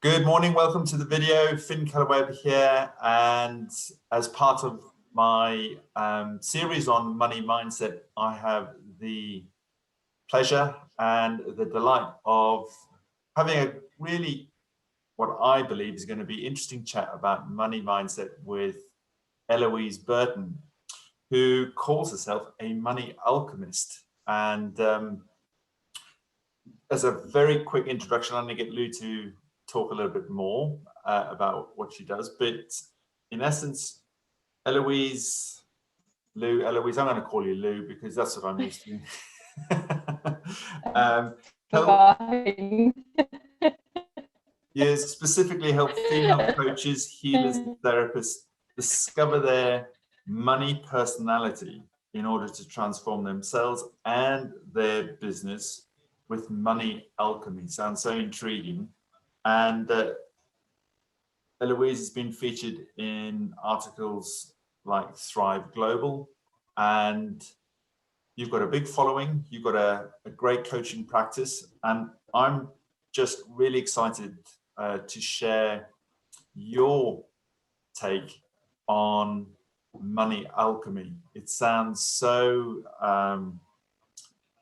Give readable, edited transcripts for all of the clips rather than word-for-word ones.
Good morning, welcome to the video. Kellow-Webb here, and as part of my series on money mindset, I have the pleasure and the delight of having a really, what I believe is going to be interesting chat about money mindset with Eloise Burton, who calls herself a money alchemist. And as a very quick introduction, I'm going to get Lou to talk a little bit more about what she does, but in essence, Eloise, I'm going to call you Lou because that's what I'm used to. You specifically help female coaches, healers, and therapists discover their money personality in order to transform themselves and their business with money alchemy. Sounds so intriguing. And Eloise has been featured in articles like Thrive Global, and you've got a big following, you've got a great coaching practice, and I'm just really excited to share your take on money alchemy. It sounds so,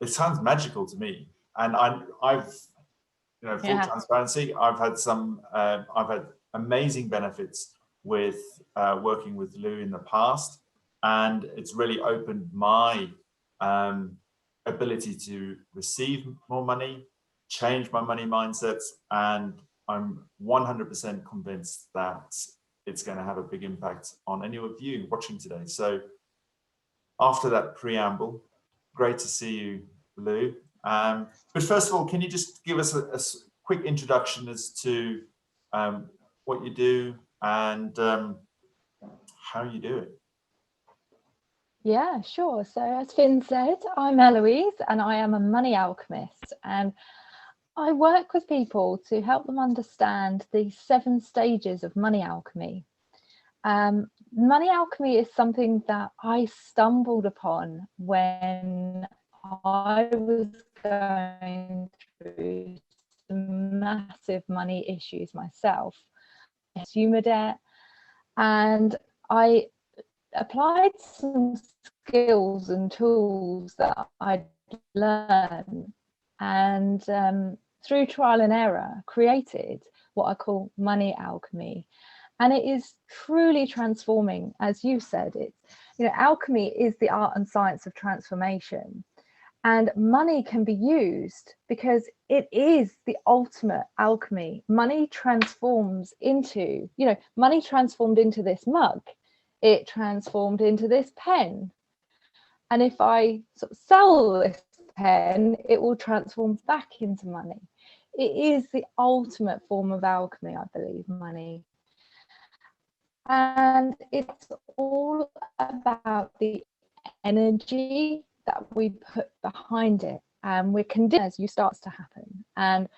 it sounds magical to me. And I've full transparency, I've had amazing benefits with working with Lou in the past, and it's really opened my ability to receive more money, change my money mindsets, and I'm 100% convinced that it's going to have a big impact on any of you watching today. So after that preamble, great to see you, Lou. But first of all, can you just give us a quick introduction as to what you do and how you do it? Yeah, sure. So as Finn said, I'm Eloise and I am a money alchemist, and I work with people to help them understand the 7 stages of money alchemy. Money alchemy is something that I stumbled upon when I was going through some massive money issues myself, consumer debt, and I applied some skills and tools that I'd learned, and through trial and error created what I call money alchemy. And it is truly transforming. As you said, it's, alchemy is the art and science of transformation, and money can be used because it is the ultimate alchemy. Money transforms into, money transformed into this mug, it transformed into this pen, and if I sort of sell this pen, it will transform back into money. It is the ultimate form of alchemy, I believe, money. And it's all about the energy that we put behind it, and we're conditioned as you starts to happen. And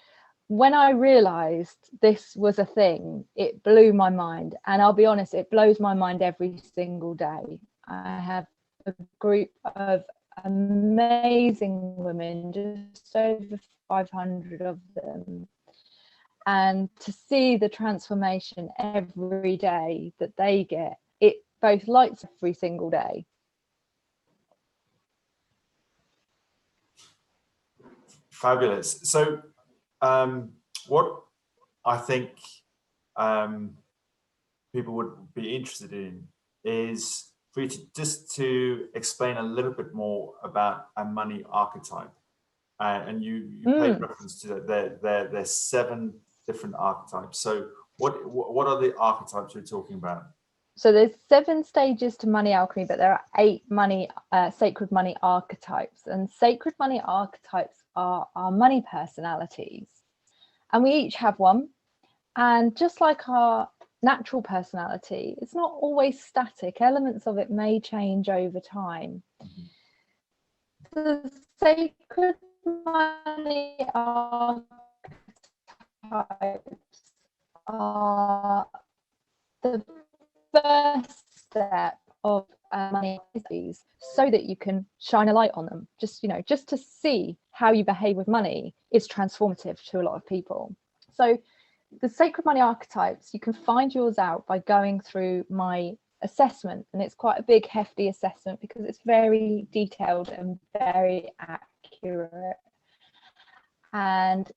when I realized this was a thing, it blew my mind. And I'll be honest, it blows my mind every single day. I have a group of amazing women, just over 500 of them, and to see the transformation every day that they get, it both lights every single day. Fabulous. So what I think people would be interested in is for you to explain a little bit more about a money archetype. And you paid reference to that there's 7 different archetypes. So what are the archetypes we're talking about? So there's 7 stages to money alchemy, but there are 8 sacred money archetypes. And sacred money archetypes are our money personalities. And we each have one. And just like our natural personality, it's not always static. Elements of it may change over time. Mm-hmm. The sacred money archetypes are the first step of money so that you can shine a light on them. Just to see how you behave with money is transformative to a lot of people. So the Sacred Money Archetypes, you can find yours out by going through my assessment, and it's quite a big hefty assessment because it's very detailed and very accurate. And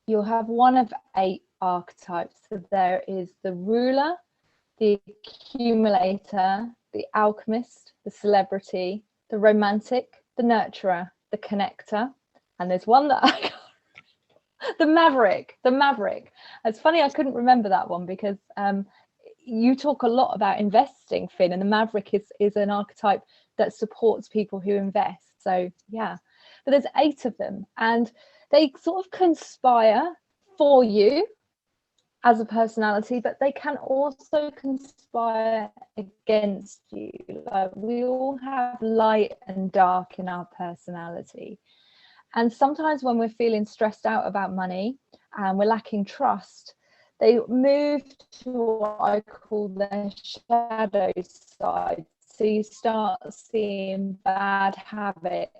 you'll have one of 8 archetypes. So there is the ruler, the accumulator, the alchemist, the celebrity, the romantic, the nurturer, the connector, and there's one that I the maverick. It's funny I couldn't remember that one because you talk a lot about investing, Finn, and the maverick is an archetype that supports people who invest. So yeah, but there's 8 of them, and they sort of conspire for you as a personality, but they can also conspire against you. Like, we all have light and dark in our personality. And sometimes when we're feeling stressed out about money and we're lacking trust, they move to what I call their shadow side. So you start seeing bad habits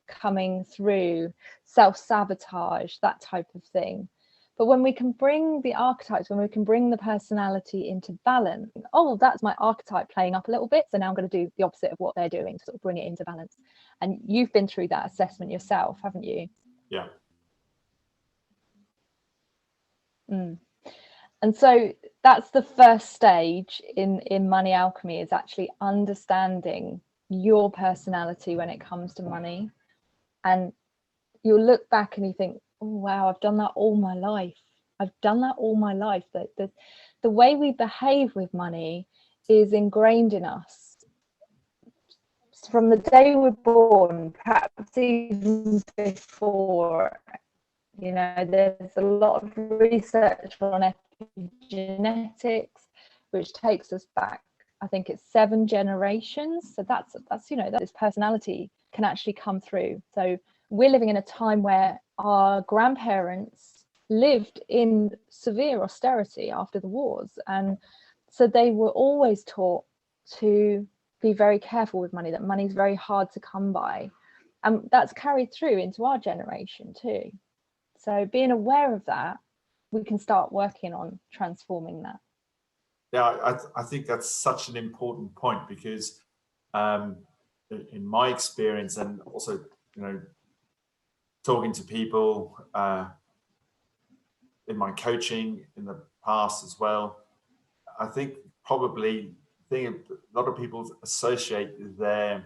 coming through, self-sabotage, that type of thing. But when we can bring the archetypes, when we can bring the personality into balance, oh, that's my archetype playing up a little bit, so now I'm going to do the opposite of what they're doing to sort of bring it into balance. And you've been through that assessment yourself, haven't you? Yeah. And so that's the first stage in money alchemy, is actually understanding your personality when it comes to money. And you'll look back and you think, oh wow, I've done that all my life. That the way we behave with money is ingrained in us from the day we're born, perhaps even before. You know, there's a lot of research on epigenetics, which takes us back, I think it's 7 generations. So that's you know, that this personality can actually come through. So we're living in a time where our grandparents lived in severe austerity after the wars, and so they were always taught to be very careful with money, that money is very hard to come by, and that's carried through into our generation too. So being aware of that, we can start working on transforming that. Yeah, I think that's such an important point, because in my experience, and also, you know, talking to people in my coaching in the past as well, I think probably a lot of people associate their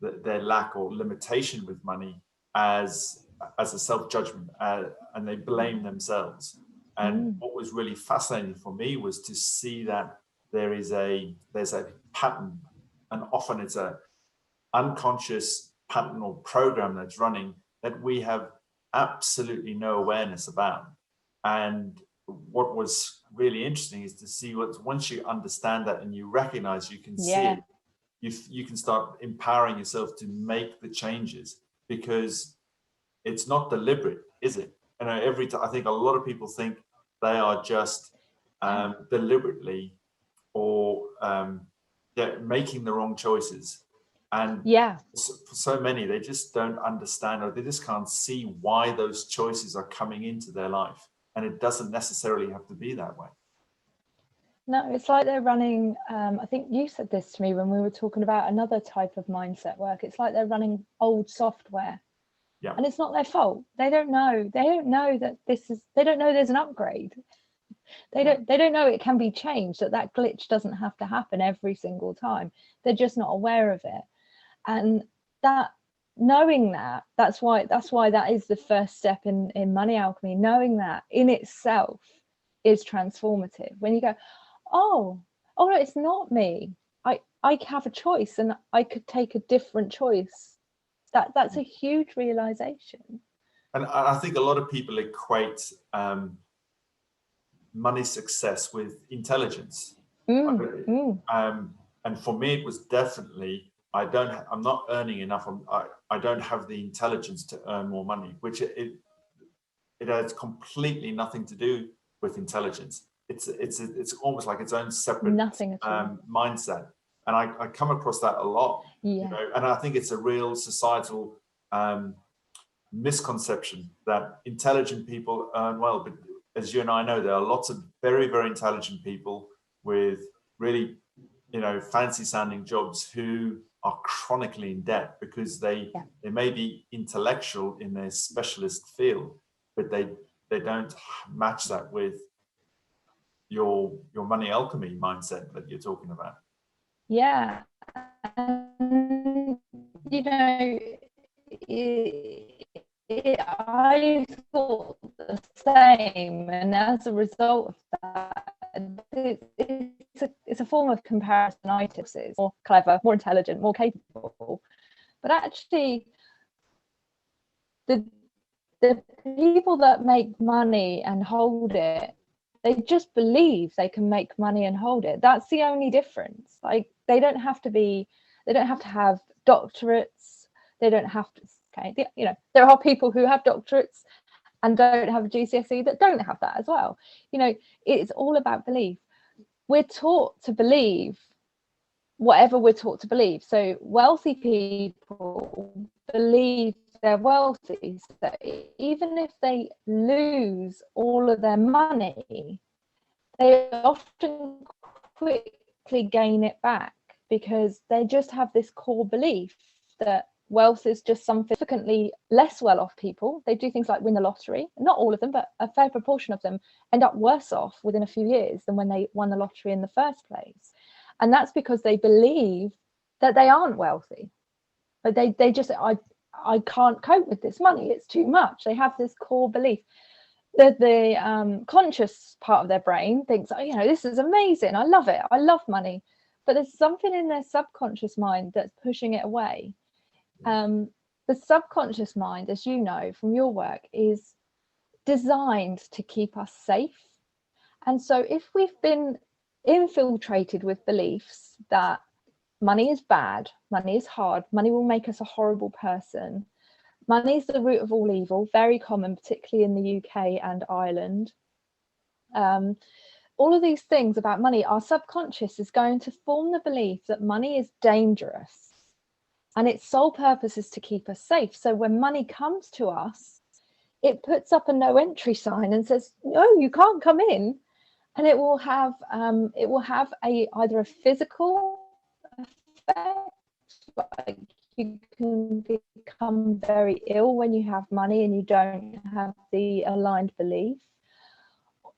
lack or limitation with money as a self-judgment, and they blame themselves. And what was really fascinating for me was to see that there's a pattern, and often it's a unconscious pattern or program that's running that we have absolutely no awareness about. And what was really interesting is to see once you understand that and you recognize, you can see it, you can start empowering yourself to make the changes, because it's not deliberate, is it? And every time, I think a lot of people think they are just deliberately or making the wrong choices. And for so many, they just don't understand, or they just can't see why those choices are coming into their life. And it doesn't necessarily have to be that way. No, it's like they're running, I think you said this to me when we were talking about another type of mindset work. It's like they're running old software. Yeah. And it's not their fault. They don't know that they don't know there's an upgrade. They don't know it can be changed, that glitch doesn't have to happen every single time. They're just not aware of it. And that, knowing that's why that is the first step in money alchemy. Knowing that in itself is transformative. When you go, oh no, it's not me. I have a choice, and I could take a different choice. That's a huge realization. And I think a lot of people equate money success with intelligence. And for me, it was definitely, I'm not earning enough. I don't have the intelligence to earn more money, which it has completely nothing to do with intelligence. It's almost like its own separate mindset. And I come across that a lot, you know, and I think it's a real societal misconception that intelligent people earn well, but as you and I know, there are lots of very, very intelligent people with really, fancy sounding jobs who are chronically in debt because they may be intellectual in their specialist field, but they don't match that with your money alchemy mindset that you're talking about. Yeah. I thought the same, and as a result of that, it's a form of comparisonitis. It's more clever, more intelligent, more capable, but actually the people that make money and hold it, they just believe they can make money and hold it. That's the only difference. Like, they don't have to have doctorates. They don't have to, there are people who have doctorates and don't have a GCSE that don't have that as well. It's all about belief. We're taught to believe whatever we're taught to believe. So wealthy people believe they're wealthy. So even if they lose all of their money, they often quickly gain it back because they just have this core belief that wealth is just some significantly less well-off people. They do things like win the lottery. Not all of them, but a fair proportion of them end up worse off within a few years than when they won the lottery in the first place. And that's because they believe that they aren't wealthy. But they just, I can't cope with this money. It's too much. They have this core belief. The conscious part of their brain thinks, this is amazing. I love it. I love money. But there's something in their subconscious mind that's pushing it away. The subconscious mind, as you know from your work, is designed to keep us safe. And so if we've been infiltrated with beliefs that money is bad, money is hard, money will make us a horrible person, money is the root of all evil, very common, particularly in the UK and Ireland. All of these things about money, our subconscious is going to form the belief that money is dangerous and its sole purpose is to keep us safe. So when money comes to us, it puts up a no entry sign and says, no, you can't come in. And it will have either a physical effect, like you can become very ill when you have money and you don't have the aligned belief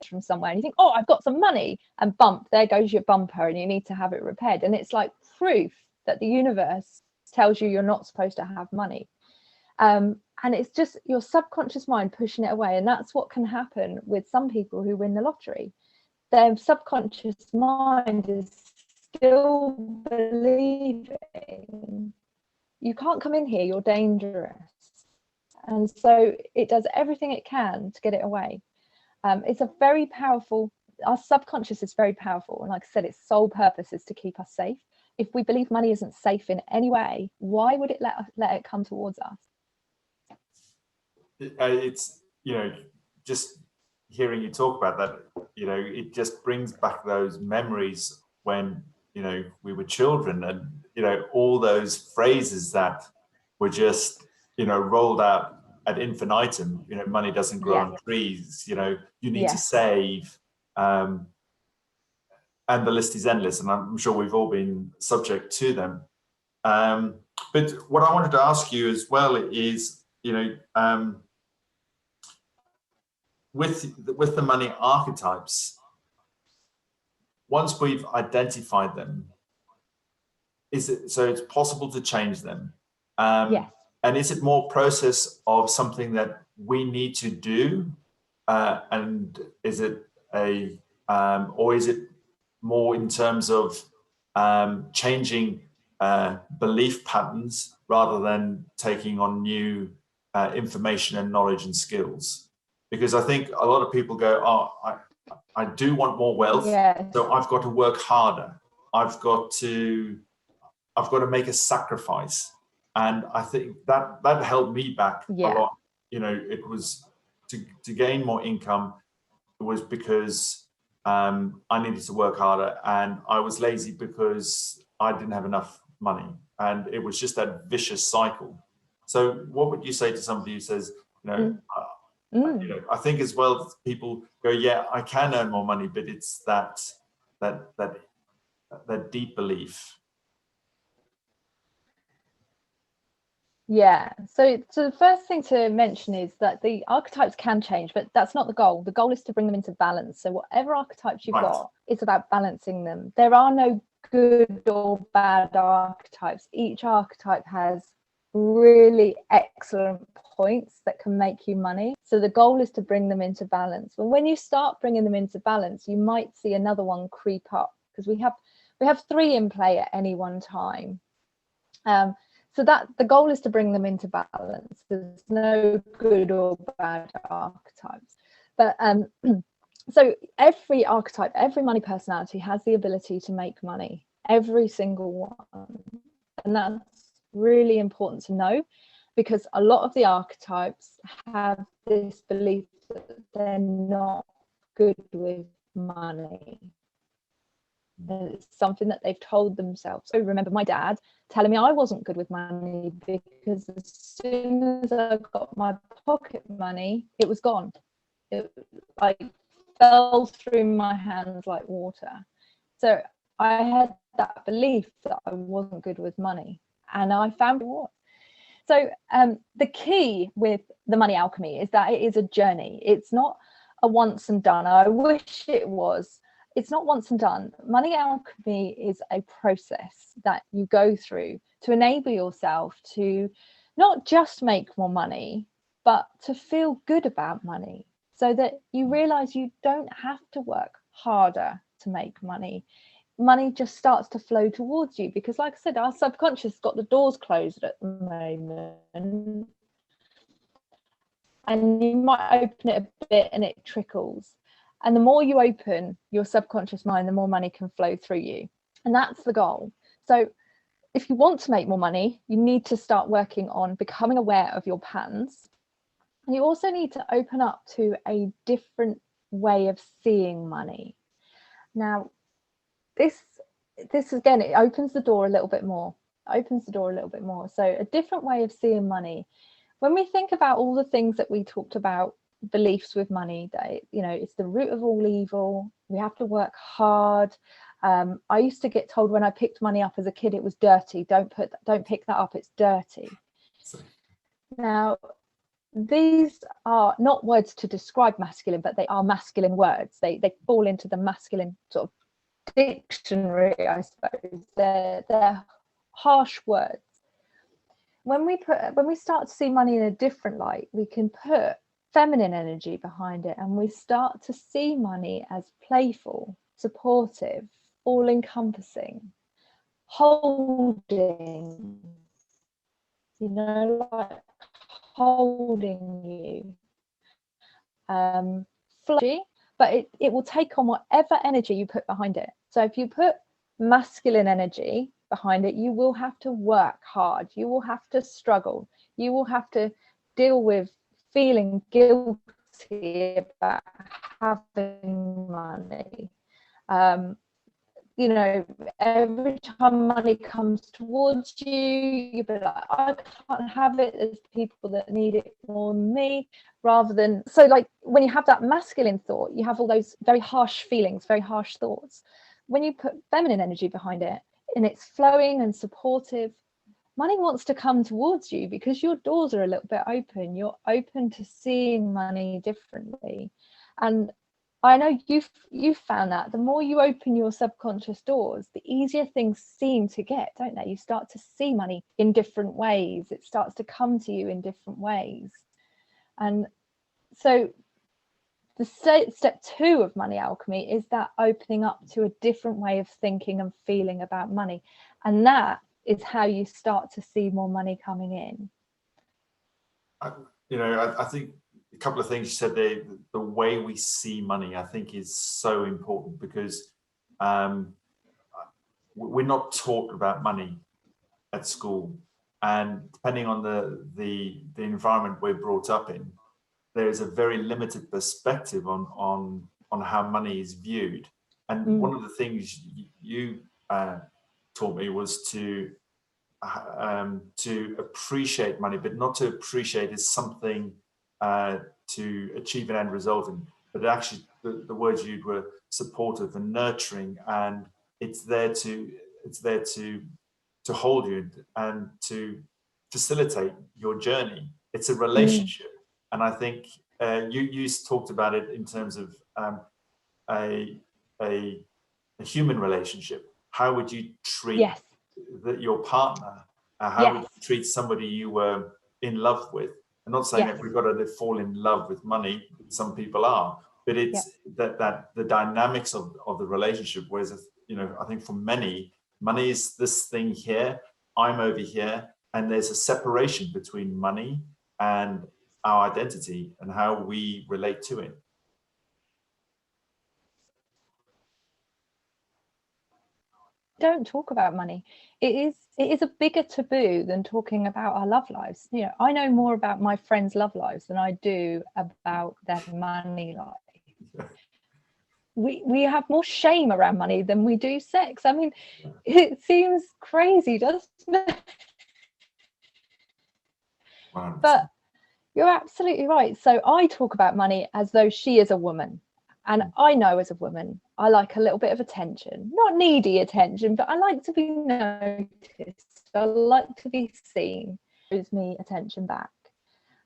from somewhere, and you think, I've got some money, and bump, there goes your bumper, and you need to have it repaired. And it's like proof that the universe tells you you're not supposed to have money. And it's just your subconscious mind pushing it away. And that's what can happen with some people who win the lottery. Their subconscious mind is still believing you can't come in here, you're dangerous. And so it does everything it can to get it away. It's a very powerful, our subconscious is very powerful. And like I said, its sole purpose is to keep us safe. If we believe money isn't safe in any way, why would it let it come towards us? It's, just hearing you talk about that, it just brings back those memories when, we were children, and, all those phrases that were just, rolled out ad infinitum. Money doesn't grow on trees, you need to save, and the list is endless, and I'm sure we've all been subject to them. But what I wanted to ask you as well is, with the money archetypes, once we've identified them, so it's possible to change them? Yes. And is it more process of something that we need to do, and is it or is it more in terms of changing belief patterns rather than taking on new information and knowledge and skills? Because I think a lot of people go, I do want more wealth, so I've got to work harder. I've got to make a sacrifice. And I think that held me back a lot. It was to gain more income. It was because I needed to work harder, and I was lazy because I didn't have enough money. And it was just that vicious cycle. So what would you say to somebody who says, I think as well, people go, yeah, I can earn more money, but it's that deep belief. Yeah, so the first thing to mention is that the archetypes can change, but that's not the goal. The goal is to bring them into balance. So whatever archetypes you've got, it's about balancing them. There are no good or bad archetypes. Each archetype has really excellent points that can make you money. So the goal is to bring them into balance. But when you start bringing them into balance, you might see another one creep up, because we have 3 in play at any one time. So that the goal is to bring them into balance. There's no good or bad archetypes. But so every archetype, every money personality has the ability to make money, every single one. And that's really important to know, because a lot of the archetypes have this belief that they're not good with money. It's something that they've told themselves. So remember my dad telling me I wasn't good with money, because as soon as I got my pocket money, it was gone. It like fell through my hands like water. So I had that belief that I wasn't good with money, and I found it was. So the key with the money alchemy is that it is a journey. It's not a once and done. I wish it was. It's not once and done. Money alchemy is a process that you go through to enable yourself to not just make more money, but to feel good about money, so that you realize you don't have to work harder to make money. Money just starts to flow towards you, because like I said, our subconscious got the doors closed at the moment, and you might open it a bit and it trickles. And the more you open your subconscious mind, the more money can flow through you. And that's the goal. So if you want to make more money, you need to start working on becoming aware of your patterns. And you also need to open up to a different way of seeing money. Now, this again, it opens the door a little bit more. So a different way of seeing money. When we think about all the things that we talked about, beliefs with money, that it's the root of all evil, we have to work hard. I used to get told when I picked money up as a kid, it was dirty. Don't pick that up, it's dirty. Now, these are not words to describe masculine, but they are masculine words. They fall into the masculine sort of dictionary, I suppose. They're harsh words. When we start to see money in a different light, we can put feminine energy behind it, and we start to see money as playful, supportive, all-encompassing, holding, like holding you, flashy, but it will take on whatever energy you put behind it. So if you put masculine energy behind it, you will have to work hard, you will have to struggle, you will have to deal with feeling guilty about having money. Every time money comes towards you, you'll be like, I can't have it, there's people that need it more than me, rather than, so like when you have that masculine thought, you have all those very harsh feelings, very harsh thoughts. When you put feminine energy behind it, and it's flowing and supportive, money wants to come towards you, because your doors are a little bit open. You're open to seeing money differently. And I know you've found that the more you open your subconscious doors, the easier things seem to get, don't they? You start to see money in different ways. It starts to come to you in different ways. And so the step 2 of money alchemy is that opening up to a different way of thinking and feeling about money. And that is how you start to see more money coming in. I think a couple of things you said there, the way we see money, I think is so important, because we're not taught about money at school. And depending on the environment we're brought up in, there is a very limited perspective on how money is viewed. And one of the things you taught me was to appreciate money, but not to appreciate as something to achieve an end result, but actually the words used were supportive and nurturing, and it's there to hold you and to facilitate your journey. It's a relationship, and I think you talked about it in terms of a human relationship. How would you treat your partner? How would you treat somebody you were in love with? I'm not saying that we've got to fall in love with money. Some people are, but it's that the dynamics of the relationship. Whereas, I think for many, money is this thing here, I'm over here, and there's a separation between money and our identity and how we relate to it. Don't talk about money. It is a bigger taboo than talking about our love lives. I know more about my friends' love lives than I do about their money life. We have more shame around money than we do sex. I mean, it seems crazy, doesn't it? Wow. But you're absolutely right. So I talk about money as though she is a woman. And I know as a woman, I like a little bit of attention, not needy attention, but I like to be noticed. I like to be seen. It gives me attention back.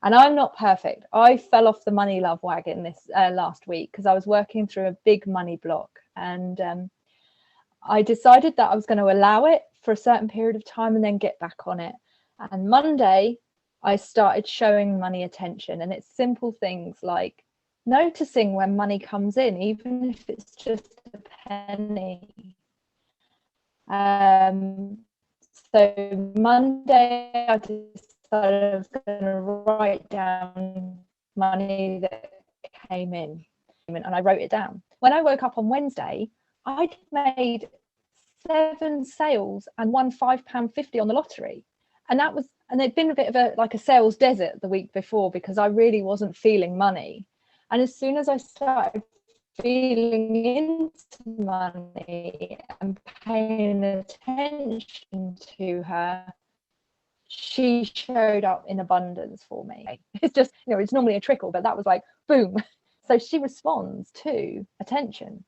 And I'm not perfect. I fell off the money love wagon this last week because I was working through a big money block. And I decided that I was going to allow it for a certain period of time and then get back on it. And Monday, I started showing money attention. And it's simple things like noticing when money comes in, even if it's just a penny. So Monday I decided I was going to write down money that came in, and I wrote it down. When I woke up on Wednesday, I'd made 7 sales and won £5.50 on the lottery, and it'd been a bit of a sales desert the week before because I really wasn't feeling money. And as soon as I started feeling into money and paying attention to her, she showed up in abundance for me. It's just, it's normally a trickle, but that was like, boom. So she responds to attention.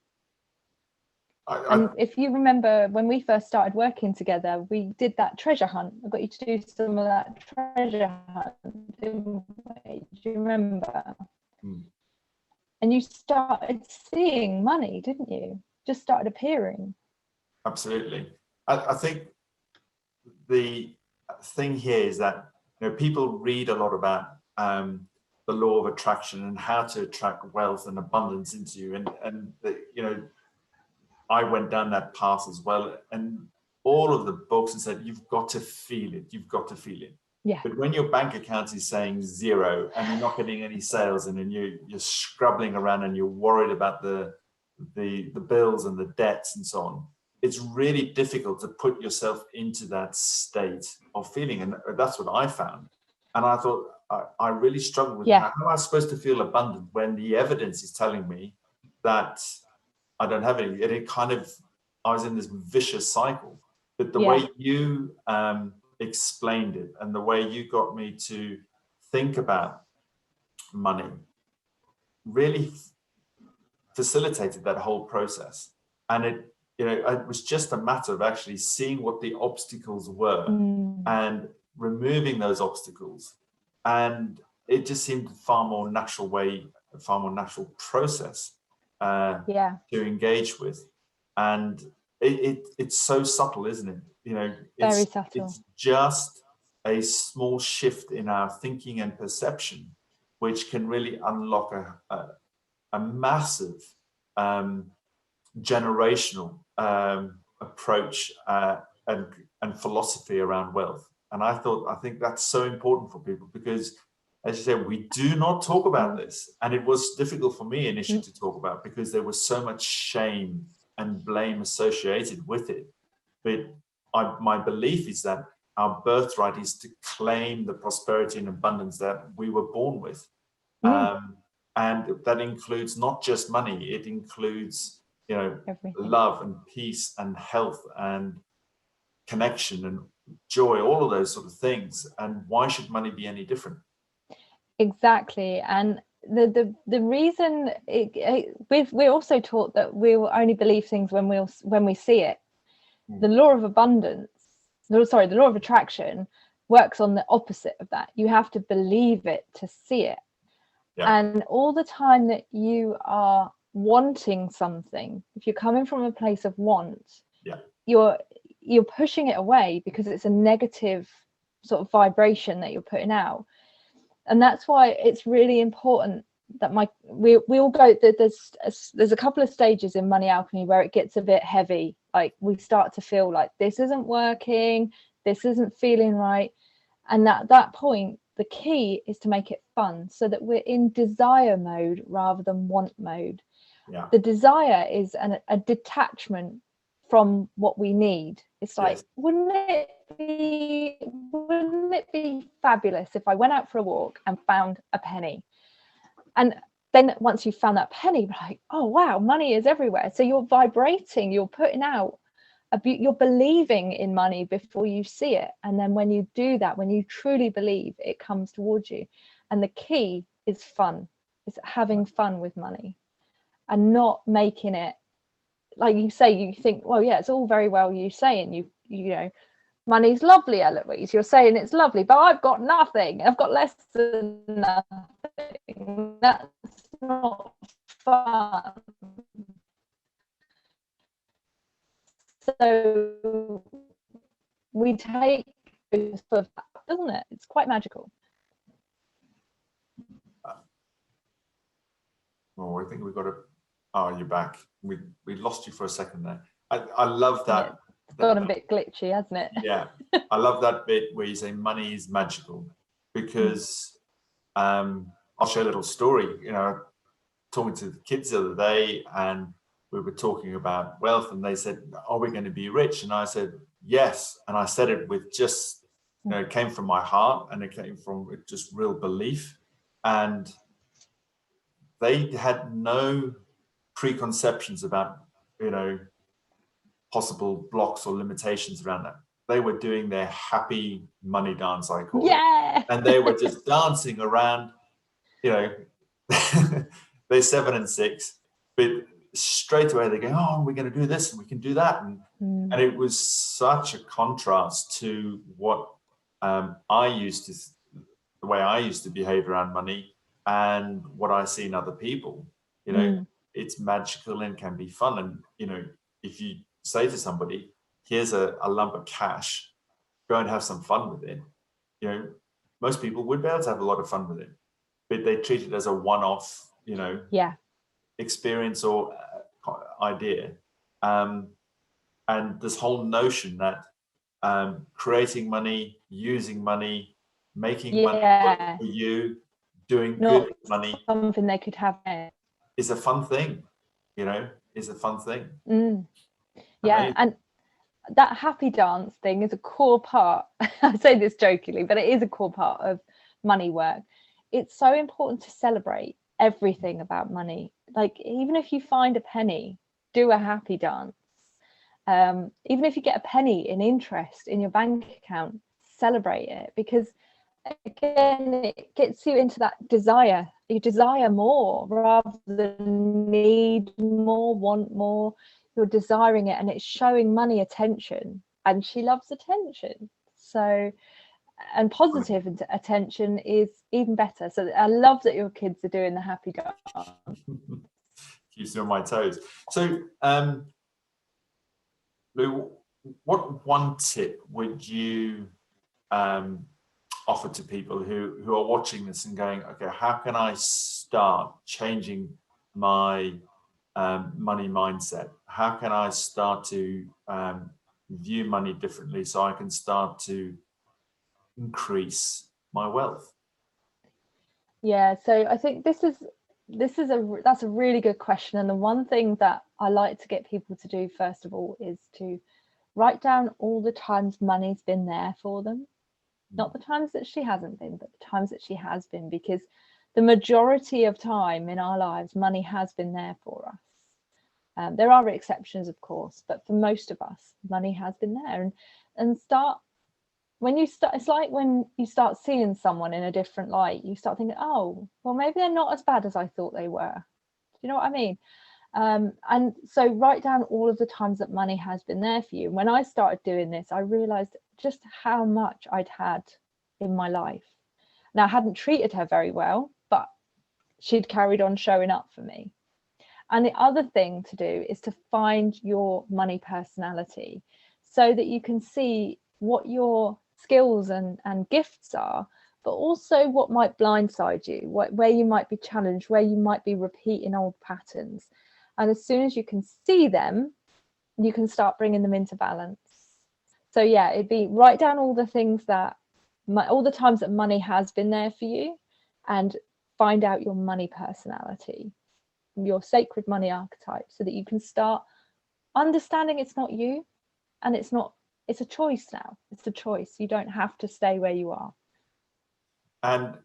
And if you remember when we first started working together, we did that treasure hunt. I got you to do some of that treasure hunt. Do you remember? And you started seeing money, didn't you? Just started appearing. Absolutely. I think the thing here is that people read a lot about the law of attraction and how to attract wealth and abundance into you, and I went down that path as well, and all of the books and said you've got to feel it. You've got to feel it. Yeah. But when your bank account is saying 0 and you're not getting any sales in, and you're scrabbling around and you're worried about the bills and the debts and so on, it's really difficult to put yourself into that state of feeling. And that's what I found. And I thought I really struggled with how am I supposed to feel abundant when the evidence is telling me that I don't have any. And I was in this vicious cycle. But the way you explained it and the way you got me to think about money really facilitated that whole process. And it was just a matter of actually seeing what the obstacles were and removing those obstacles. And it just seemed a far more natural process to engage with. And it's so subtle, isn't it? Very subtle. It's just a small shift in our thinking and perception, which can really unlock a massive generational approach and philosophy around wealth. And I think that's so important for people because, as you said, we do not talk about this. And it was difficult for me initially to talk about because there was so much shame and blame associated with it. But my belief is that our birthright is to claim the prosperity and abundance that we were born with. And that includes not just money, it includes, everything. Love and peace and health and connection and joy, all of those sort of things. And why should money be any different? Exactly. And the reason we're also taught that we will only believe things when we see it. The law of abundance, the law of attraction works on the opposite of that. You have to believe it to see it. Yeah. And all the time that you are wanting something, if you're coming from a place of want, you're pushing it away because it's a negative sort of vibration that you're putting out. And that's why it's really important that we all go, there's a couple of stages in money alchemy where it gets a bit heavy. Like we start to feel like this isn't working, this isn't feeling right. And at that point, the key is to make it fun so that we're in desire mode rather than want mode. Yeah. The desire is a detachment from what we need. It's like, wouldn't it be fabulous if I went out for a walk and found a penny? And then once you've found that penny, you're like, oh wow, money is everywhere. So you're vibrating, you're putting out you're believing in money before you see it. And then when you do that, when you truly believe, it comes towards you. And the key is fun. It's having fun with money and not making it, like you say, you think, well, yeah, it's all very well you saying you know, money's lovely, Eloise. You're saying it's lovely, but I've got nothing. I've got less than nothing. That's not fun. So we take this for that, doesn't it? It's quite magical. Well, I think we've got to. Oh, you're back. We lost you for a second there. I love that. It's got a bit glitchy, hasn't it? Yeah, I love that bit where you say money is magical, because I'll share a little story. You know, talking to the kids the other day, and we were talking about wealth, and they said, "Are we going to be rich?" And I said, "Yes." And I said it with just, you know, it came from my heart, and it came from just real belief. And they had no preconceptions about, you know, possible blocks or limitations around that. They were doing their happy money dance, I call it. And they were just dancing around, you know, they're 7 and 6, but straight away they go, oh, we're going to do this and we can do that. And it was such a contrast to what the way I used to behave around money and what I see in other people. You know, it's magical and can be fun. And, you know, if you say to somebody, here's a lump of cash, go and have some fun with it, you know, most people would be able to have a lot of fun with it, but they treat it as a one-off, you know, experience or idea. And this whole notion that creating money, using money, making money work for you, doing good with money, something they could have, is a fun thing, you know, is a fun thing. Yeah. And that happy dance thing is a core part. I say this jokingly, but it is a core part of money work. It's so important to celebrate everything about money. Like, even if you find a penny, do a happy dance. Even if you get a penny in interest in your bank account, celebrate it, because again, it gets you into that desire. You desire more rather than need more, want more. You're desiring it, and it's showing money attention, and she loves attention. So, and positive attention is even better. So I love that your kids are doing the happy dance. Keeps me on my toes. So Lou, what one tip would you offer to people who are watching this and going, okay, how can I start changing my money mindset? How can I start to view money differently so I can start to increase my wealth? Yeah, so I think that's a really good question. And the one thing that I like to get people to do first of all is to write down all the times money's been there for them. Not the times that she hasn't been, but the times that she has been, because the majority of time in our lives, money has been there for us. There are exceptions, of course, but for most of us, money has been there. And start when you start, it's like when you start seeing someone in a different light, you start thinking, oh, well, maybe they're not as bad as I thought they were. Do you know what I mean? And so write down all of the times that money has been there for you. When I started doing this, I realized just how much I'd had in my life. Now, I hadn't treated her very well, but she'd carried on showing up for me. And the other thing to do is to find your money personality so that you can see what your skills and gifts are, but also what might blindside you, where you might be challenged, where you might be repeating old patterns. And as soon as you can see them, you can start bringing them into balance. So yeah, it'd be write down all the things that, all the times that money has been there for you, and find out your money personality, your sacred money archetype, so that you can start understanding it's not you, and it's a choice now. It's a choice. You don't have to stay where you are. And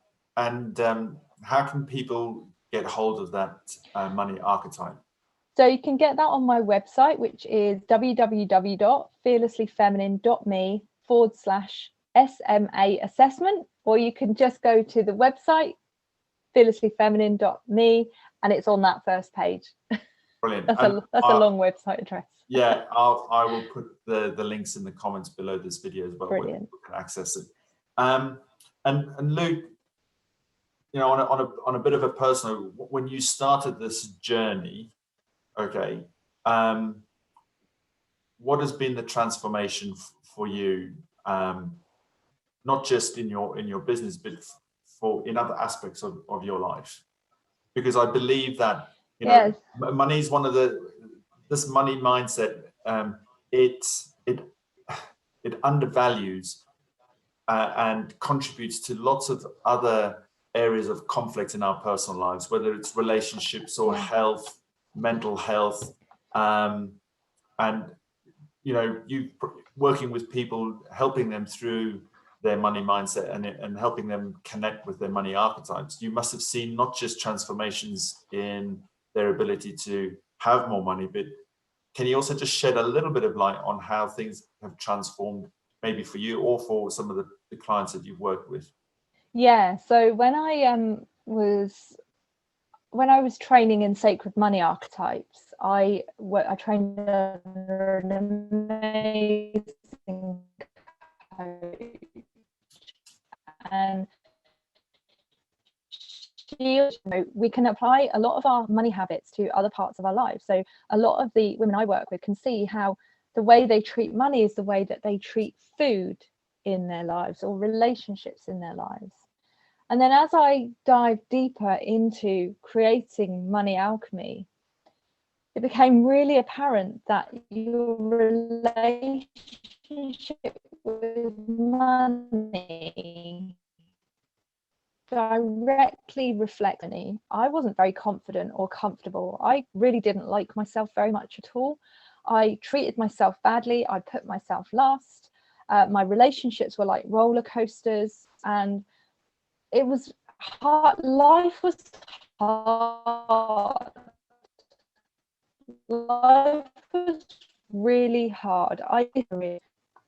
how can people get hold of that money archetype? So you can get that on my website, which is www.fearlesslyfeminine.me/SMA assessment, or you can just go to the website fearlesslyfeminine.me, and it's on that first page. Brilliant. That's a long website address. Yeah, I will put the links in the comments below this video as well. Brilliant. Where you can access it. And Luke, you know, on a bit of a personal, when you started this journey, okay, what has been the transformation for you, not just in your business, but in other aspects of your life? Because I believe that, you know, yes, money is one of this money mindset. It undervalues and contributes to lots of other areas of conflict in our personal lives, whether it's relationships or health, mental health, and you know, you working with people, helping them through their money mindset and helping them connect with their money archetypes. You must have seen not just transformations in their ability to have more money, but can you also just shed a little bit of light on how things have transformed, maybe for you or for some of the clients that you've worked with? Yeah. So when I was training in sacred money archetypes, I trained under an amazing coach, and we can apply a lot of our money habits to other parts of our lives. So a lot of the women I work with can see how the way they treat money is the way that they treat food in their lives or relationships in their lives. And then as I dive deeper into creating money alchemy, it became really apparent that your relationship with money directly reflects money. I wasn't very confident or comfortable. I really didn't like myself very much at all. I treated myself badly. I put myself last. My relationships were like roller coasters, and it was hard. Life was hard. Life was really hard.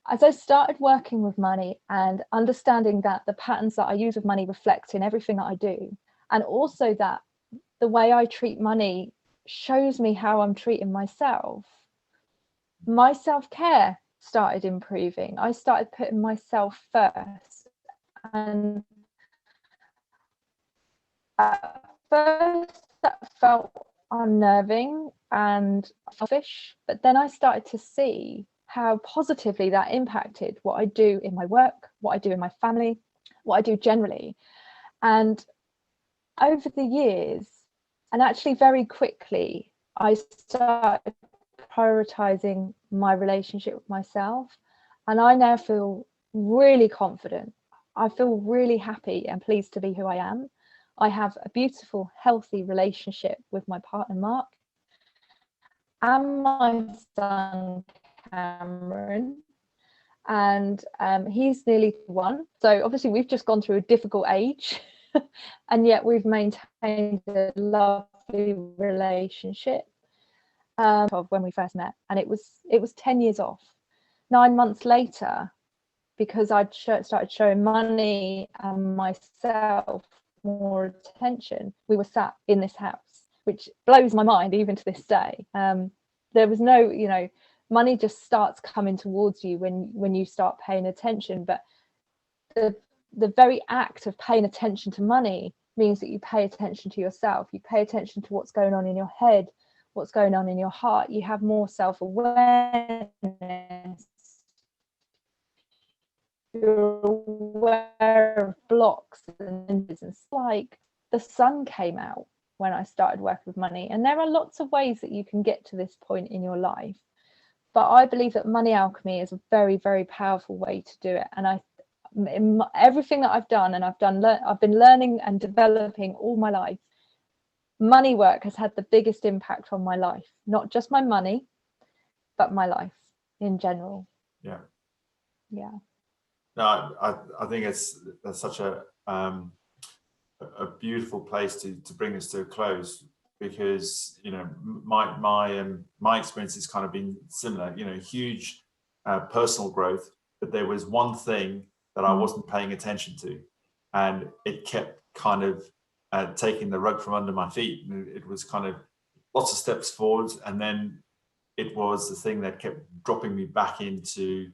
As I started working with money and understanding that the patterns that I use with money reflect in everything that I do, and also that the way I treat money shows me how I'm treating myself, my self-care started improving. I started putting myself first, and at first that felt unnerving and selfish, but then I started to see how positively that impacted what I do in my work, what I do in my family, what I do generally. And over the years, and actually very quickly, I started prioritizing my relationship with myself, and I now feel really confident. I feel really happy and pleased to be who I am. I have a beautiful, healthy relationship with my partner, Mark, and my son, Cameron, and he's nearly 1. So obviously we've just gone through a difficult age, and yet we've maintained a lovely relationship of when we first met, and it was 10 years off. 9 months later, because I'd started showing money and myself more attention, we were sat in this house, which blows my mind even to this day. There was no, you know, money just starts coming towards you when you start paying attention. But the very act of paying attention to money means that you pay attention to yourself. You pay attention to what's going on in your head, what's going on in your heart. You have more self-awareness. You're aware of blocks and it's like the sun came out when I started working with money. And there are lots of ways that you can get to this point in your life. But I believe that money alchemy is a very, very powerful way to do it. And everything that I've done, and I've been learning and developing all my life, money work has had the biggest impact on my life, not just my money, but my life in general. Yeah. Yeah. No, I think that's such a beautiful place to bring this to a close, because, you know, my experience has kind of been similar, you know, huge personal growth, but there was one thing that I wasn't paying attention to, and it kept kind of taking the rug from under my feet. And it was kind of lots of steps forward, and then it was the thing that kept dropping me back into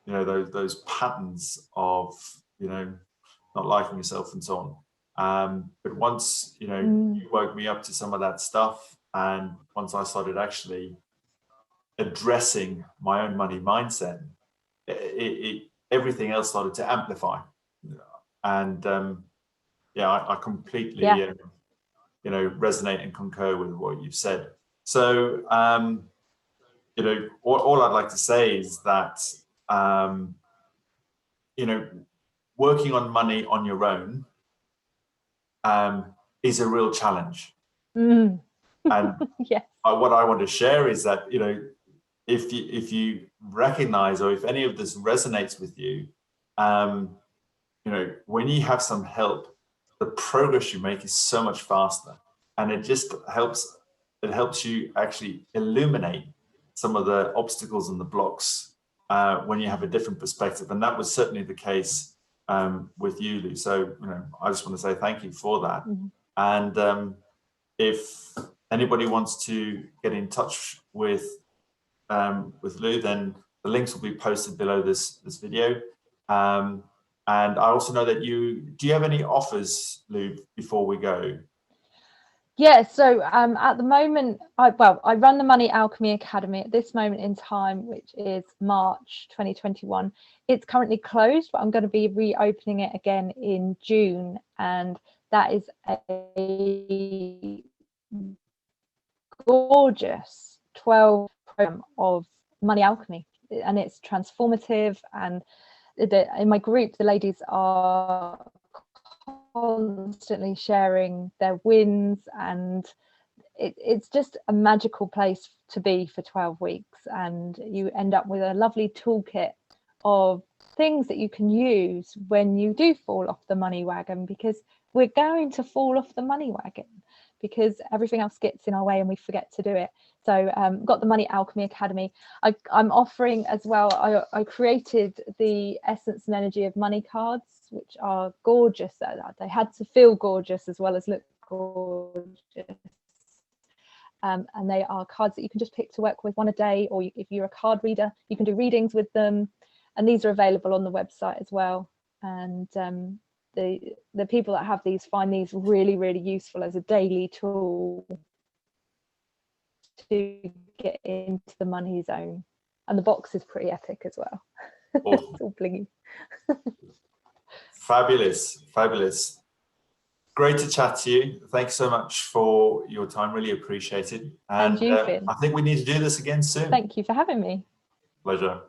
you know, those patterns of, you know, not liking yourself and so on. But once, you know, you woke me up to some of that stuff, and once I started actually addressing my own money mindset, everything else started to amplify. And yeah, I completely, you know, resonate and concur with what you've said. So, you know, all I'd like to say is that, you know, working on money on your own is a real challenge. And Yes. what I want to share is that, you know, if you recognize, or if any of this resonates with you, you know, when you have some help, the progress you make is so much faster, and it just helps. It helps you actually illuminate some of the obstacles and the blocks when you have a different perspective. And that was certainly the case with you, Lou. So, you know, I just want to say thank you for that. And if anybody wants to get in touch with Lou, then the links will be posted below this video. And I also know that do you have any offers, Lou, before we go? Yeah, so at the moment, I run the Money Alchemy Academy at this moment in time, which is March 2021. It's currently closed, but I'm going to be reopening it again in June. And that is a gorgeous 12 program of money alchemy, and it's transformative. And in my group, the ladies are constantly sharing their wins, and it's just a magical place to be for 12 weeks. And you end up with a lovely toolkit of things that you can use when you do fall off the money wagon, because we're going to fall off the money wagon because everything else gets in our way and we forget to do it. So got the Money Alchemy Academy. I'm offering as well, I created the Essence and Energy of Money cards, which are gorgeous. They had to feel gorgeous as well as look gorgeous. And they are cards that you can just pick to work with one a day, or if you're a card reader, you can do readings with them. And these are available on the website as well. And the people that have these find these really, really useful as a daily tool to get into the money zone. And the box is pretty epic as well. Awesome. It's all blingy. Fabulous, fabulous. Great to chat to you. Thanks so much for your time. Really appreciate it. And you, Finn. I think we need to do this again soon. Thank you for having me. Pleasure.